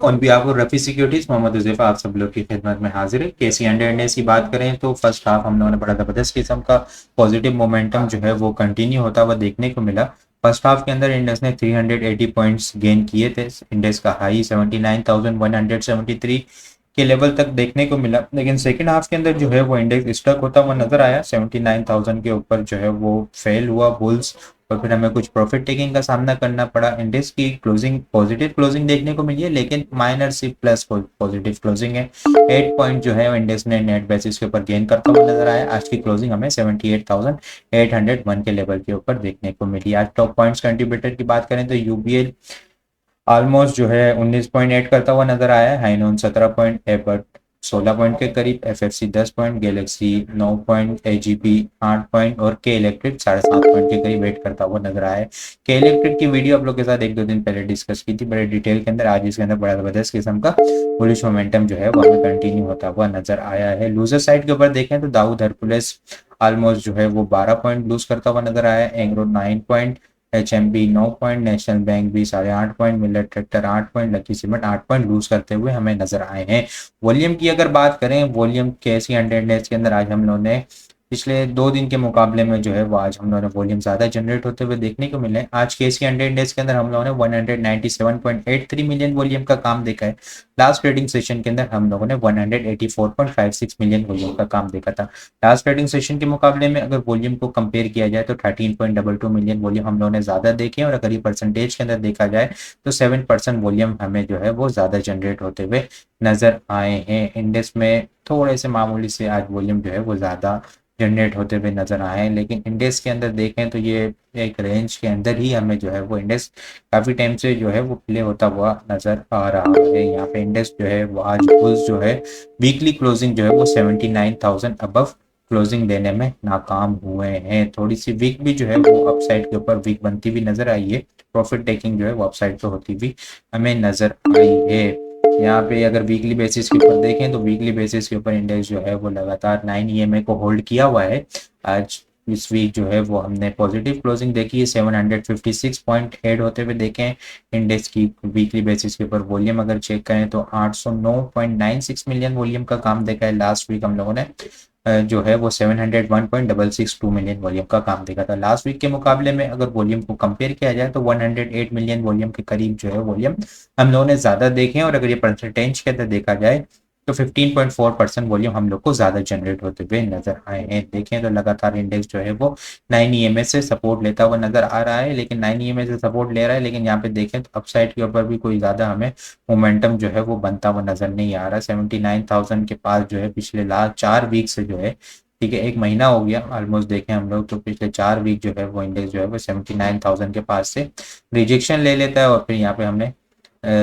On behalf of Rafi securities Mohammad Huzaifa आप सब लोग की खिदमत में हाजिर है। केसी अंडर इंडेक्स की बात करें तो फर्स्ट हाफ हम लोगों ने बड़ा जबरदस्त किस्म का पॉजिटिव मोमेंटम जो है वो कंटिन्यू होता हुआ देखने को मिला। फर्स्ट हाफ के अंदर इंडेक्स ने 380 पॉइंट्स गेन किए थे। इंडेक्स का हाई 79,173 के लेवल तक देखने को मिला, लेकिन सेकेंड हाफ के अंदर जो है वो इंडेक्स स्टक होता हुआ नजर आया। 79,000 के ऊपर जो है वो फेल हुआ बुल्स, और फिर हमें कुछ प्रॉफिट टेकिंग का सामना करना पड़ा। इंडेक्स की क्लोजिंग पॉजिटिव क्लोजिंग देखने को मिली है, लेकिन माइनर सी प्लस पॉजिटिव क्लोजिंग है। 8 पॉइंट जो है इंडेक्स ने नेट बेसिस के ऊपर गेन करता हुआ नजर आया। आज की क्लोजिंग हमें 78,801 के लेवल के ऊपर देखने को मिली। आज टॉप पॉइंट्स कंट्रीब्यूटर की बात करें तो यूबीएल ऑलमोस्ट जो है 19.8 करता हुआ नजर आया है। हाइनोन 17 पॉइंट, एबट 16 पॉइंट के करीब, FFC 10 point, Galaxy 9 point, AGP 8 point और के इलेक्ट्रिक 7.5 पॉइंट के करीब वेट करता हुआ नजर आया है। के इलेक्ट्रिक की वीडियो आप लोग के साथ एक दो दिन पहले डिस्कस की थी बड़े डिटेल के अंदर। आज इसके अंदर बड़ा जबरदस्त किस्म का बुलिश मोमेंटम जो है वो हमें कंटिन्यू होता हुआ नजर आया है। लूजर साइड के ऊपर देखें तो दाऊद हरकुलेस ऑलमोस्ट जो है वो 12 पॉइंट लूज करता हुआ नजर आया है। Engro 9 point, HMB 9 point, National Bank भी 8.5 point, Millat tractor 8 point, Lucky cement 8 point lose करते हुए हमें नजर आए हैं। वॉल्यूम की अगर बात करें, वॉल्यूम कैसी 100 डेज के अंदर आज हम लोगों ने पिछले 2 दिन के मुकाबले में जो है वो आज हम लोगों ने वॉल्यूम ज़्यादा जनरेट होते हुए देखने को मिले। आज के सी 100 डेज के अंदर हम लोगों ने 197.83 मिलियन वॉल्यूम का काम देखा है। लास्ट ट्रेडिंग सेशन के अंदर हम लोगों ने 184.56 मिलियन वॉल्यूम का काम देखा था। लास्ट ट्रेडिंग सेशन के मुकाबले में अगर वॉल्यूम को कंपेयर किया जाए तो 13.22 मिलियन वॉल्यूम हम लोगों ने ज़्यादा देखे, और अगर ये परसेंटेज के अंदर देखा जाए तो 7% वॉल्यूम हमें जो है वो ज़्यादा जनरेट होते हुए नज़र आए हैं। इंडेक्स में थोड़े से मामूली से आज वॉल्यूम जो है वो ज़्यादा जनरेट होते हुए नजर आए हैं, लेकिन इंडेक्स के अंदर देखें तो ये एक रेंज के अंदर ही हमें जो है वो इंडेक्स काफ़ी टाइम से जो है वो प्ले होता हुआ नजर आ रहा है। यहाँ पे इंडेक्स जो है वो आज बुल्स जो है वीकली क्लोजिंग जो है वो 79,000 अबव क्लोजिंग देने में नाकाम हुए हैं। थोड़ी सी वीक भी जो है वो अपसाइड के ऊपर वीक बनती हुई नजर आई है। प्रॉफिट टेकिंग जो है वो अपसाइड पे होती हुई हमें नजर आई है। यहाँ पे अगर वीकली बेसिस के ऊपर देखें तो वीकली बेसिस के ऊपर इंडेक्स जो है वो लगातार 9 ईएमए को होल्ड किया हुआ है। आज इस वीक जो है वो हमने पॉजिटिव क्लोजिंग देखी है, 756.8 होते हुए देखें। इंडेक्स की वीकली बेसिस के ऊपर वॉल्यूम अगर चेक करें तो 809.96 मिलियन वॉल्यूम का काम देखा है। लास्ट वीक हम लोगों ने जो है वो 701.662 मिलियन वॉल्यूम का काम देखा था। लास्ट वीक के मुकाबले में अगर वॉल्यूम को कंपेयर किया जाए तो 108 मिलियन वॉल्यूम के करीब जो है वॉल्यूम हम लोगों ने ज़्यादा देखे हैं, और अगर ये परसेंटेज के अंदर देखा जाए तो 15.4% वॉल्यूम हम लोग को ज़्यादा जनरेट होते हुए नजर आए हैं। देखें तो लगातार इंडेक्स जो है वो 9 ईएमए से सपोर्ट लेता हुआ नजर आ रहा है, लेकिन 9 ईएमए से सपोर्ट ले रहा है, लेकिन यहाँ पे देखें तो अपसाइड के ऊपर भी कोई ज़्यादा हमें मोमेंटम जो है वो बनता हुआ नजर नहीं आ रहा। 79,000 के पास जो है पिछले लास्ट 4 वीक से जो है, ठीक है, एक महीना हो गया ऑलमोस्ट देखें हम लोग तो पिछले 4 वीक जो है वो इंडेक्स जो है वो 79,000 के पास से रिजेक्शन ले लेता है, और फिर यहाँ पे हमने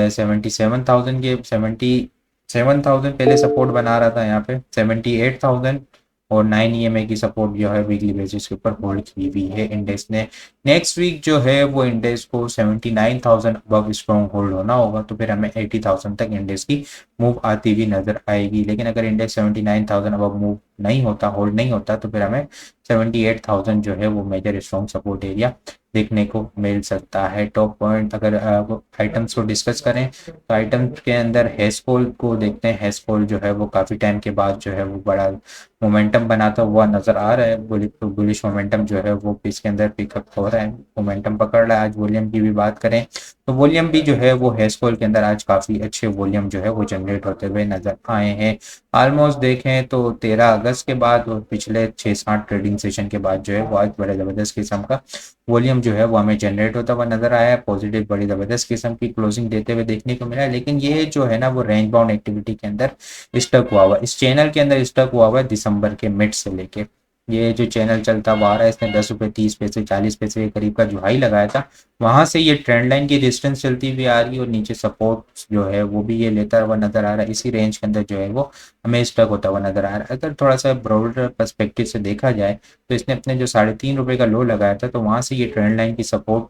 77,000 के 77,000 पहले सपोर्ट बना रहा था, यहाँ पे 78,000 और 9 ईएमए की सपोर्ट जो है वीकली बेसिस के ऊपर होल्ड की हुई है इंडेक्स ने। नेक्स्ट वीक जो है वो इंडेक्स को 79,000 अबव स्ट्रॉन्ग होल्ड होना होगा, तो फिर हमें 80,000 तक इंडेक्स की मूव आती हुई नजर आएगी। लेकिन अगर इंडेक्स 79,000 अबव मूव नहीं होता, होल्ड नहीं होता, तो फिर हमें 78,000 जो है वो मेजर स्ट्रॉन्ग सपोर्ट एरिया देखने को मिल सकता है। टॉप पॉइंट अगर आइटम्स को डिस्कस करें तो आइटम्स के अंदर हेस्कोल को देखते हैं। हेस्कोल जो है वो काफ़ी टाइम के बाद जो है वो बड़ा मोमेंटम बनाता हुआ नजर आ रहा है। बुलिश मोमेंटम जो है वो इसके अंदर पिकअप हो रहा है, मोमेंटम पकड़ रहा है। आज वॉल्यूम की भी बात करें तो वॉल्यूम भी जो है वो हेस्कोल के अंदर आज काफ़ी अच्छे वॉल्यूम जो है वो जनरेट होते हुए नजर आए हैं। ऑलमोस्ट देखें तो 13 अगस्त के बाद और पिछले 6-7 ट्रेडिंग सेशन के बाद जो है वो आज बड़ा ज़बरदस्त किस्म का वॉल्यूम जो है वो हमें जनरेट होता हुआ नजर आया है। पॉजिटिव बड़ी ज़बरदस्त किस्म की क्लोजिंग देते हुए देखने को मिला है, लेकिन ये जो है ना वो रेंज बाउंड एक्टिविटी के अंदर स्टक हुआ हुआ, इस चैनल के अंदर स्टक हुआ हुआ है दिसंबर के मिड से लेके। ये जो चैनल चलता हुआ आ रहा है इसने 10 रुपये 30 पैसे 40 पैसे के करीब का जो हाई लगाया था, वहां से ये ट्रेंड लाइन की डिस्टेंस चलती हुई आ रही है, और नीचे सपोर्ट जो है वो भी ये लेता हुआ नजर आ रहा है। इसी रेंज के अंदर जो है वो हमें स्टक होता हुआ नजर आ रहा है। अगर थोड़ा सा ब्रॉडर पर्सपेक्टिव से देखा जाए तो इसने अपने जो 3.5 रुपये का लो लगाया था, तो वहां से ये ट्रेंड लाइन की सपोर्ट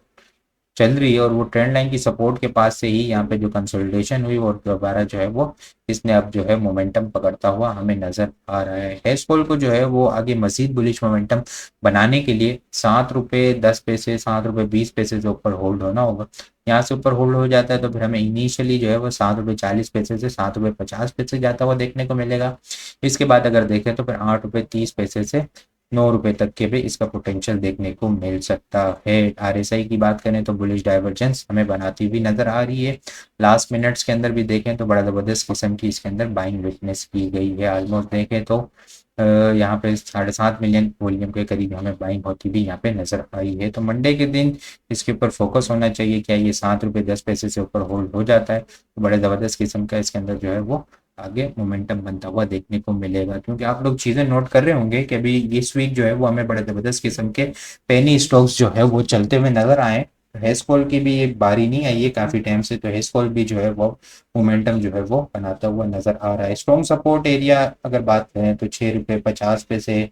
चल रही है और वो ट्रेंड लाइन की सपोर्ट के पास से ही यहाँ पे जो कंसोलिडेशन हुई और दोबारा जो है वो इसने अब जो है मोमेंटम पकड़ता हुआ हमें नजर आ रहा है। हेस्कोल को जो है वो आगे मजीद बुलिश मोमेंटम बनाने के लिए 7 रुपये 10 पैसे 7 रुपये 20 पैसे से ऊपर होल्ड होना होगा। यहाँ से ऊपर होल्ड हो जाता है तो फिर हमें इनिशियली जो है वो 7 रुपये 40 पैसे से 7 रुपये 50 पैसे जाता हुआ देखने को मिलेगा। इसके बाद अगर देखें तो फिर 8 रुपये 30 पैसे से 9 रुपए तक के भी इसका पोटेंशियल देखने को मिल सकता है। आरएसआई की बात करें तो बुलिश डाइवर्जेंस हमें बनाती हुई नजर आ रही है। लास्ट मिनट्स के अंदर भी देखें तो बड़ा जबरदस्त किस्म की इसके अंदर बाइंग विटनेस की गई है। ऑलमोस्ट देखें तो यहाँ पे 7.5 मिलियन वॉल्यूम के करीब हमें बाइंग होती भी यहाँ पे नजर आई है। तो मंडे के दिन इसके ऊपर फोकस होना चाहिए, क्या ये 7 रुपये 10 पैसे से ऊपर होल्ड हो जाता है तो बड़े ज़बरदस्त किस्म का इसके अंदर जो है वो आगे मोमेंटम बनता हुआ देखने को मिलेगा। क्योंकि आप लोग चीज़ें नोट कर रहे होंगे कि अभी इस वीक जो है वो हमें बड़े ज़बरदस्त किस्म के पेनी स्टॉक्स जो है वो चलते हुए नजर आए। हेस्कोल की भी एक बारी नहीं आई है काफ़ी टाइम से, तो हेस्कोल भी जो है वो मोमेंटम जो है वो बनाता हुआ नजर आ रहा है। स्ट्रॉन्ग सपोर्ट एरिया अगर बात करें तो 6 रुपये 50 पैसे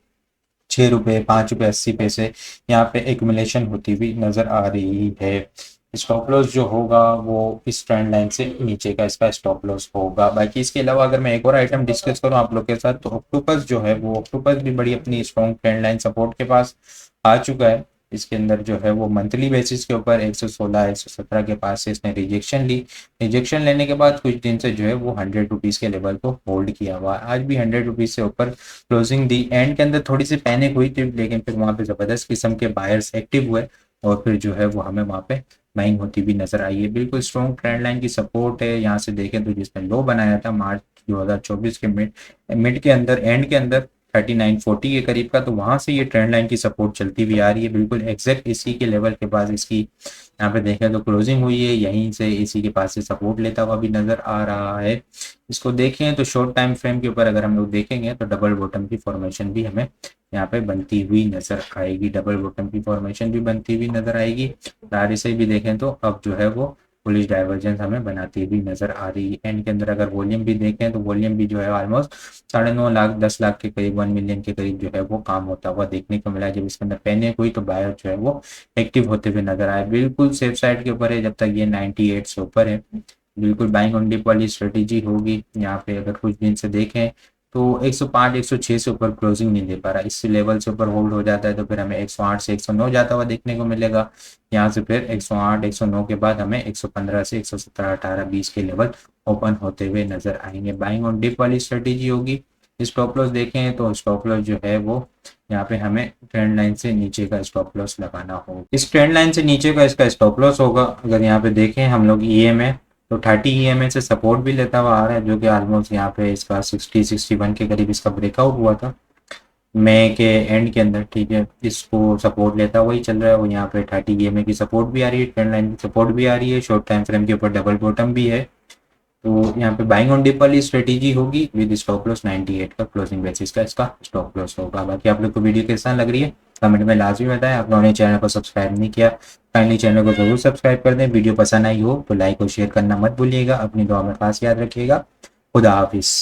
6 रुपये 5 रुपये 80 पैसे यहाँ पे एक्यूमुलेशन होती हुई नजर आ रही है। स्टॉप लॉस जो होगा वो इस ट्रेंड लाइन से नीचे का इसका स्टॉप लॉस होगा। बाकी इसके अलावा अगर मैं एक और आइटम डिस्कस करूँ आप लोग के साथ तो ऑक्टोपस जो है वो ऑक्टोपस भी बड़ी अपनी स्ट्रॉन्ग ट्रेंड लाइन सपोर्ट के पास आ चुका है। इसके अंदर जो है वो मंथली बेसिस के ऊपर 116 117 के पास से इसने रिजेक्शन ली। रिजेक्शन लेने के बाद कुछ दिन से जो है वो 100 रुपीज़ के लेवल को होल्ड किया हुआ। आज भी 100 रुपीज़ से ऊपर क्लोजिंग दी। एंड के अंदर थोड़ी सी पैनिक हुई थी लेकिन फिर वहाँ पे ज़बरदस्त किस्म के बायर्स एक्टिव हुए और फिर जो है वो हमें वहाँ पे बाइंग होती भी नजर आई है। बिल्कुल स्ट्रॉन्ग ट्रेंड लाइन की सपोर्ट है। यहाँ से देखें तो जिसने लो बनाया था मार्च 2024 के मिड के अंदर एंड के अंदर 3940 के करीब का, तो वहां से ये ट्रेंड लाइन की सपोर्ट चलती हुई आ रही है। बिल्कुल एग्जैक्ट इसी के लेवल के पास इसकी यहाँ पे देखें तो क्लोजिंग हुई है। यहीं से इसी के पास से सपोर्ट लेता हुआ भी नजर आ रहा है। इसको देखें तो शॉर्ट टाइम फ्रेम के ऊपर अगर हम लोग देखेंगे तो डबल बॉटम की फॉर्मेशन भी हमें यहाँ पे बनती हुई नजर आएगी। डबल बॉटम की फॉर्मेशन भी बनती हुई नजर आएगी। से भी देखें तो अब जो है वो बुलिश डाइवर्जेंस हमें बनाती हुई नजर आ रही है। एंड के अंदर अगर वॉल्यूम भी देखें तो वॉल्यूम भी जो है ऑलमोस्ट 9.5 लाख 10 लाख के करीब 1 मिलियन के करीब जो है वो काम होता हुआ देखने को मिला। जब इसके अंदर पैनिक हुई तो बायर जो है वो एक्टिव होते हुए नजर आए। बिल्कुल सेफ साइड के ऊपर है जब तक ये 98 से ऊपर है। बिल्कुल बाइंग ऑन डिप वाली स्ट्रेटेजी होगी। यहाँ पे अगर कुछ दिन से देखें तो 105 106 से ऊपर क्लोजिंग नहीं दे पा रहा। इस लेवल से ऊपर होल्ड हो जाता है तो फिर हमें 108 से 109 जाता हुआ देखने को मिलेगा। यहाँ से फिर 108 109 के बाद हमें 115 से 117 18 20 के लेवल ओपन होते हुए नजर आएंगे। बाइंग ऑन डिप वाली स्ट्रेटेजी होगी। स्टॉप लॉस देखें तो स्टॉप लॉस जो है वो यहाँ पे हमें ट्रेंड लाइन से नीचे का स्टॉप लॉस लगाना होगा। इस ट्रेंड लाइन से नीचे का इसका स्टॉप लॉस होगा। अगर यहाँ पे देखें हम लोग EMA तो 30 EMA से सपोर्ट भी लेता हुआ आ रहा है जो कि ऑलमोस्ट यहाँ पे इसका 60-61 के करीब इसका ब्रेकआउट हुआ था मई के एंड के अंदर। ठीक है, इसको सपोर्ट लेता हुआ ही चल रहा है। वो यहाँ पे 30 EMA की सपोर्ट भी आ रही है, ट्रेंड लाइन की सपोर्ट भी आ रही है, शॉर्ट टाइम फ्रेम के ऊपर डबल बॉटम भी है। तो यहाँ पे बाइंग ऑन डिप वाली स्ट्रेटेजी होगी विद स्टॉप लॉस 98 का क्लोजिंग बेसिस का इसका स्टॉप लॉस होगा। बाकी आप लोग को वीडियो कैसा लग रही है कमेंट में लाजमी बताएं। आप लोगों ने चैनल को सब्सक्राइब नहीं किया काइंडली चैनल को जरूर सब्सक्राइब कर दें। वीडियो पसंद आई हो तो लाइक और शेयर करना मत भूलिएगा। अपनी दुआ में खास याद रखिएगा। खुदा हाफिज़।